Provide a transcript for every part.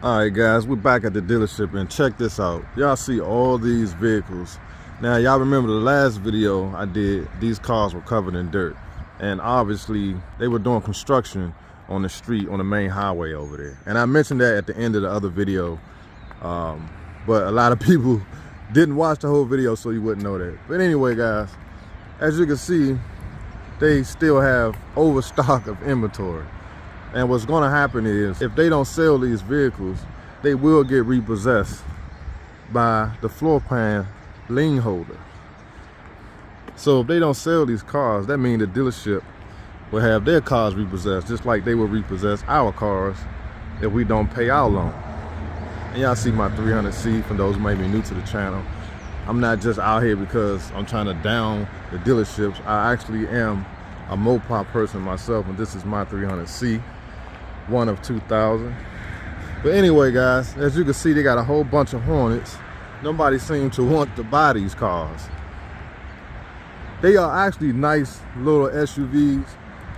All right, guys, we're back at the dealership, and check this out. Y'all see all these vehicles. Now, y'all remember the last video I did, these cars were covered in dirt. And obviously, they were doing construction on the street, on the main highway over there. And I mentioned that at the end of the other video. But a lot of people didn't watch the whole video, so you wouldn't know that. But anyway, guys, as you can see, they still have overstock of inventory. And what's going to happen is, if they don't sell these vehicles, they will get repossessed by the floor plan lien holder. So if they don't sell these cars, that means the dealership will have their cars repossessed, just like they will repossess our cars if we don't pay our loan. And y'all see my 300C, for those who may be new to the channel. I'm not just out here because I'm trying to down the dealerships. I actually am a Mopar person myself, and this is my 300C. One of 2,000. But anyway, guys, as you can see, they got a whole bunch of Hornets. Nobody seems to want to buy these cars. They are actually nice little SUVs,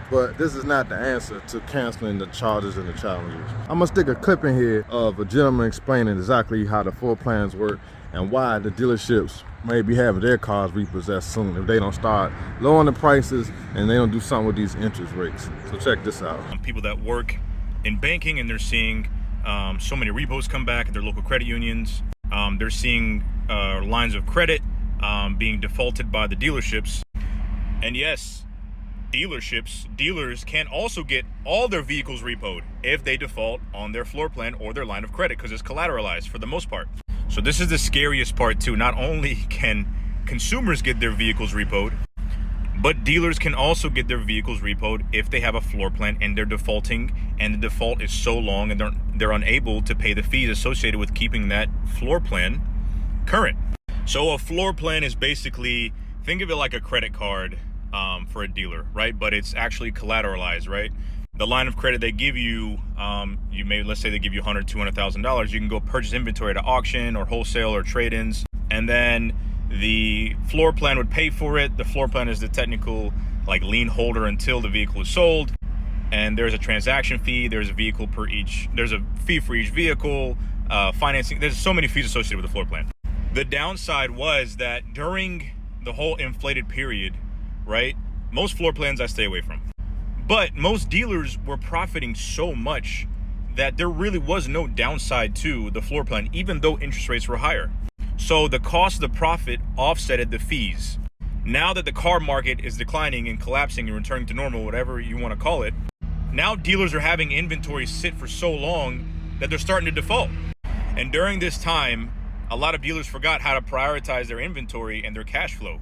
but this is not the answer to canceling the Chargers and the Challengers. I'm gonna stick a clip in here of a gentleman explaining exactly how the floor plans work and why the dealerships may be having their cars repossessed soon if they don't start lowering the prices and they don't do something with these interest rates. So check this out. People that work in banking, and they're seeing so many repos come back at their local credit unions. They're seeing lines of credit being defaulted by the dealerships. And yes, dealers can also get all their vehicles repoed if they default on their floor plan or their line of credit, because it's collateralized for the most part. So this is the scariest part too. Not only can consumers get their vehicles repoed, but dealers can also get their vehicles repoed if they have a floor plan and they're defaulting, and the default is so long and they're unable to pay the fees associated with keeping that floor plan current. So a floor plan is basically, think of it like a credit card for a dealer, right? But it's actually collateralized, right? The line of credit they give you, let's say they give you $100,000, $200,000, you can go purchase inventory at an auction or wholesale or trade-ins, and then the floor plan would pay for it. The floor plan is the technical lien holder until the vehicle is sold. And there's a transaction fee, there's a fee for each vehicle, financing, there's so many fees associated with the floor plan. The downside was that during the whole inflated period, right, most floor plans I stay away from. But most dealers were profiting so much that there really was no downside to the floor plan, even though interest rates were higher. So the cost of the profit offsetted the fees. Now that the car market is declining and collapsing and returning to normal, whatever you want to call it, now dealers are having inventory sit for so long that they're starting to default. And during this time, a lot of dealers forgot how to prioritize their inventory and their cash flow.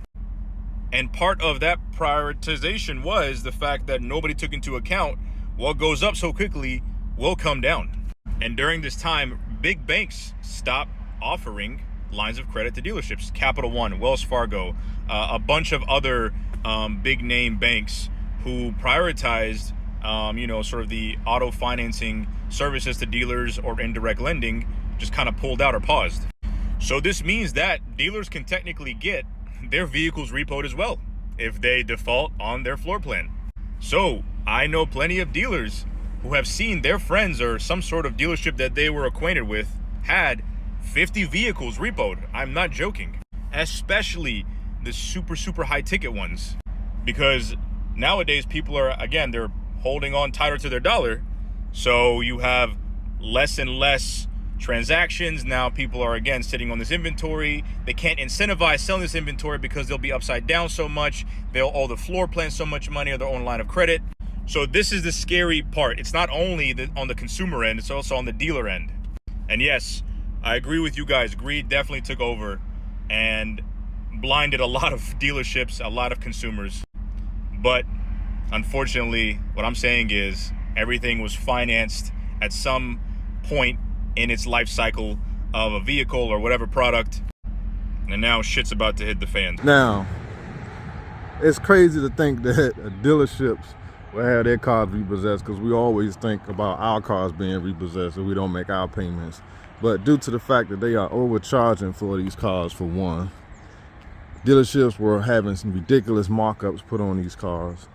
And part of that prioritization was the fact that nobody took into account what goes up so quickly will come down. And during this time, big banks stopped offering lines of credit to dealerships. Capital One, Wells Fargo, a bunch of other big name banks who prioritized sort of the auto financing services to dealers or indirect lending, just kind of pulled out or paused. So this means that dealers can technically get their vehicles repoed as well if they default on their floor plan. So I know plenty of dealers who have seen their friends or some sort of dealership that they were acquainted with had 50 vehicles repoed. I'm not joking. Especially the super high ticket ones, because nowadays people are, again, they're holding on tighter to their dollar. So you have less and less transactions. Now people are, again, sitting on this inventory. They can't incentivize selling this inventory because they'll be upside down so much. They'll owe the floor plan so much money or their own line of credit. So this is the scary part. It's not only on the consumer end, it's also on the dealer end. And yes, I agree with you guys. Greed definitely took over and blinded a lot of dealerships, a lot of consumers. But unfortunately, what I'm saying is everything was financed at some point in its life cycle of a vehicle or whatever product, and now shit's about to hit the fan. Now, it's crazy to think that dealerships will have their cars repossessed, because we always think about our cars being repossessed if we don't make our payments. But due to the fact that they are overcharging for these cars, for one, dealerships were having some ridiculous markups put on these cars.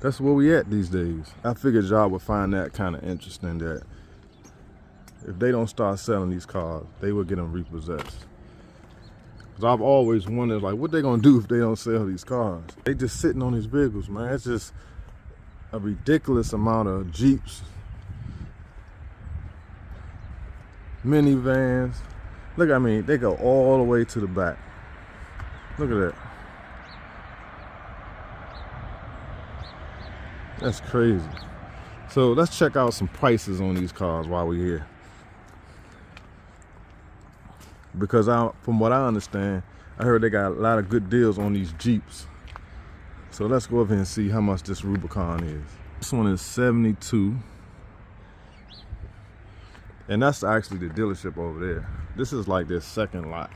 That's where we at these days. I figured y'all would find that kind of interesting, that if they don't start selling these cars, they will get them repossessed. Cause I've always wondered, like, what they gonna do if they don't sell these cars? They just sitting on these vehicles, man. It's just a ridiculous amount of Jeeps, minivans. Look, I mean, they go all the way to the back. Look at that. That's crazy. So let's check out some prices on these cars while we're here. Because from what I understand, I heard they got a lot of good deals on these Jeeps. So let's go over here and see how much this Rubicon is. This one is 72. And that's actually the dealership over there. This is like their second lot.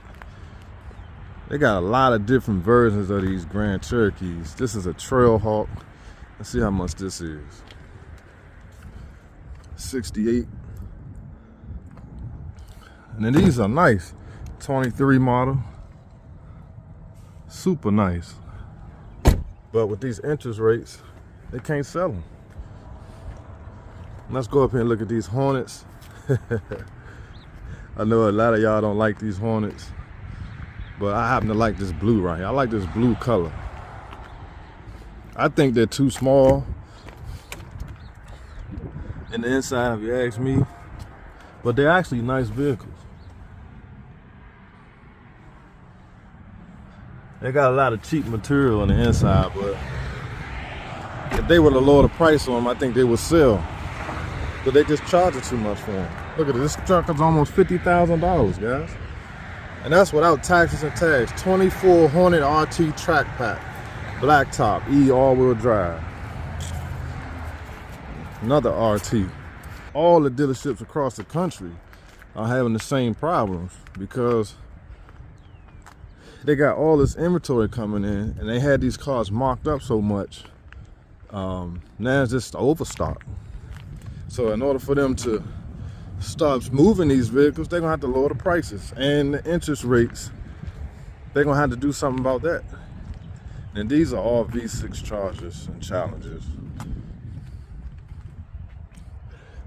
They got a lot of different versions of these Grand Cherokees. This is a Trailhawk. Let's see how much this is. 68. And then these are nice. 23 model. Super nice. But with these interest rates, they can't sell them. Let's go up here and look at these Hornets. I know a lot of y'all don't like these Hornets, but I happen to like this blue right here. I like this blue color. I think they're too small in the inside, if you ask me, but they're actually nice vehicles. They got a lot of cheap material on the inside, but if they were to lower the price on them, I think they would sell. But they just charging too much for them. Look at this truck is almost $50,000, guys. And that's without taxes and tags. 24 Hornet RT track pack. Blacktop, E all-wheel drive. Another RT. All the dealerships across the country are having the same problems because they got all this inventory coming in and they had these cars marked up so much. Now it's just overstock. So in order for them to start moving these vehicles, they're gonna have to lower the prices and the interest rates. They're gonna have to do something about that. And these are all V6 Chargers and Challengers.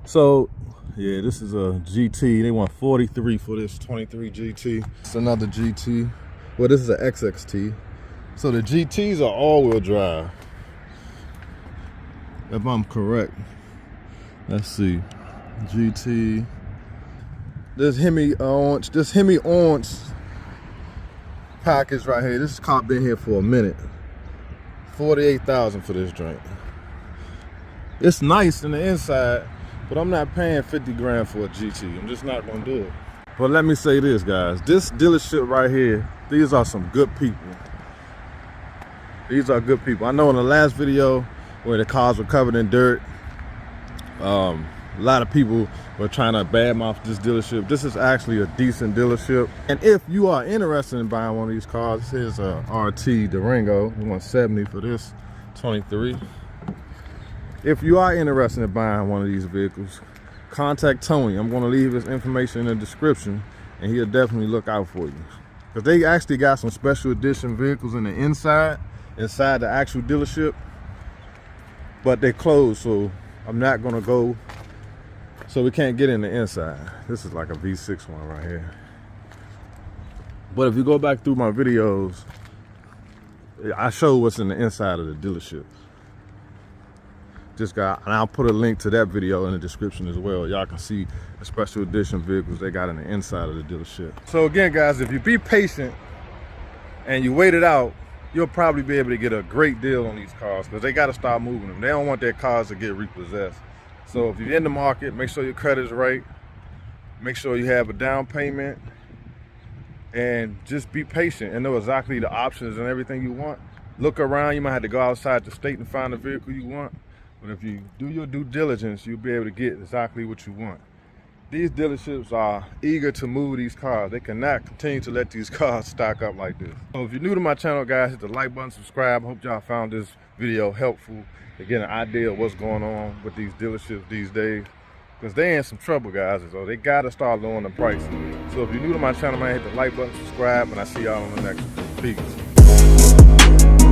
So yeah, this is a GT. They want 43 for this 23 GT. It's another GT. Well, this is an XXT. So the GTs are all-wheel drive, if I'm correct. Let's see, GT. This Hemi orange package right here. This car been here for a minute. 48,000 for this drink. It's nice in the inside, but I'm not paying 50 grand for a GT. I'm just not gonna do it. But let me say this, guys. This dealership right here, these are some good people. These are good people. I know in the last video where the cars were covered in dirt, a lot of people were trying to badmouth this dealership. This is actually a decent dealership. And if you are interested in buying one of these cars, here's a RT Durango. We want 70 for this 23. If you are interested in buying one of these vehicles, contact Tony. I'm going to leave his information in the description, and he'll definitely look out for you. Because they actually got some special edition vehicles in the inside the actual dealership, but they're closed, so I'm not going to go. So we can't get in the inside. This is like a V6 one right here. But if you go back through my videos, I show what's in the inside of the dealership. And I'll put a link to that video in the description as well. Y'all can see the special edition vehicles they got in the inside of the dealership. So again, guys, if you be patient and you wait it out, you'll probably be able to get a great deal on these cars because they got to start moving them. They don't want their cars to get repossessed. So if you're in the market, make sure your credit is right. Make sure you have a down payment, and just be patient and know exactly the options and everything you want. Look around. You might have to go outside the state and find the vehicle you want. But if you do your due diligence, you'll be able to get exactly what you want. These dealerships are eager to move these cars. They cannot continue to let these cars stack up like this. So if you're new to my channel, guys, hit the like button, subscribe. I hope y'all found this video helpful to get an idea of what's going on with these dealerships these days. Because they in some trouble, guys. So they got to start lowering the price. So if you're new to my channel, man, hit the like button, subscribe, and I'll see y'all on the next one. Peace.